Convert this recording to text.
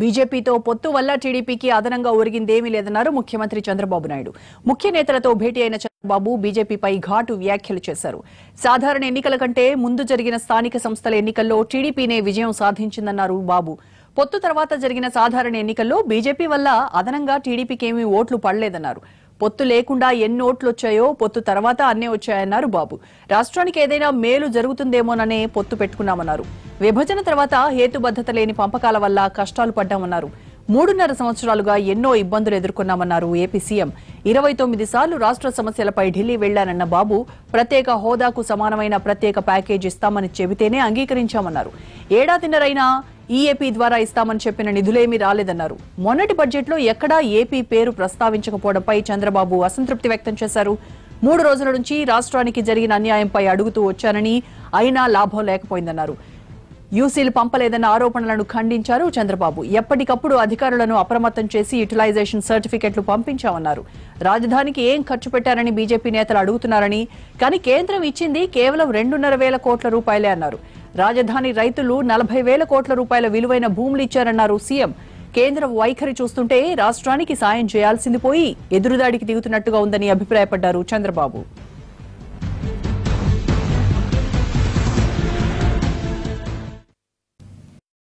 బీజేపీతో పొత్తు వల్ల టీడీపీకి అదనంగా ఒరిగిందేమీ లేదన్నారు ముఖ్యమంత్రి చంద్రబాబు నాయుడు. ముఖ్య నేతలతో భేటీ అయిన చంద్రబాబు బీజేపీపై ఘాటు వ్యాఖ్యలు చేశారు. సాధారణ ఎన్నికల కంటే ముందు జరిగిన స్థానిక సంస్థల ఎన్నికల్లో టీడీపీనే విజయం సాధించిందన్నారు బాబు. పొత్తు తర్వాత జరిగిన సాధారణ ఎన్నికల్లో బీజేపీ వల్ల అదనంగా టీడీపీకేమీ ఓట్లు పడలేదన్నారు. పొత్తు లేకుండా ఎన్ని ఓట్లు వచ్చాయో పొత్తు తర్వాత అన్నే వచ్చాయన్నారు బాబు. రాష్ట్రానికి ఏదైనా మేలు జరుగుతుందేమోననే పొత్తు పెట్టుకున్నామన్నారు. విభజన తర్వాత హేతుబద్ధత లేని పంపకాల వల్ల కష్టాలు పడ్డామన్నారు. 3.5 సంవత్సరాలుగా ఎన్నో ఇబ్బందులు ఎదుర్కొన్నామన్నారు ఏపీ సీఎం. 29 సార్లు రాష్ట్ర సమస్యలపై ఢిల్లీ వెళ్లానన్న బాబు ప్రత్యేక హోదాకు సమానమైన ప్రత్యేక ప్యాకేజ్ ఇస్తామని చెబితేనే అంగీకరించామన్నారు. ఏడాదిన్నరైనా ఈఏపీ ద్వారా ఇస్తామని చెప్పిన నిధులేమీ రాలేదన్నారు. మొన్నటి బడ్జెట్లో ఎక్కడా ఏపీ పేరు ప్రస్తావించకపోవడంపై చంద్రబాబు అసంతృప్తి వ్యక్తం చేశారు. 3 రోజుల నుంచి రాష్ట్రానికి జరిగిన అన్యాయంపై అడుగుతూ వచ్చానని, అయినా లాభం లేకపోయిందన్నారు. యూసీలు పంపలేదన్న ఆరోపణలను ఖండించారు చంద్రబాబు. ఎప్పటికప్పుడు అధికారులను అప్రమత్తం చేసి యూటిలైజేషన్ సర్టిఫికెట్లు పంపించామన్నారు. రాజధానికి ఏం ఖర్చు పెట్టారని బీజేపీ నేతలు అడుగుతున్నారని, కానీ కేంద్రం ఇచ్చింది కేవలం 2.5 కోట్ల రూపాయలే అన్నారు. రాజధాని రైతులు 40,000 కోట్ల రూపాయల విలువైన భూములు ఇచ్చారన్నారు సీఎం. కేంద్రం వైఖరి చూస్తుంటే రాష్ట్రానికి సాయం చేయాల్సింది పోయి ఎదురుదాడికి దిగుతున్నట్టుగా ఉందని అభిప్రాయపడ్డారు చంద్రబాబు.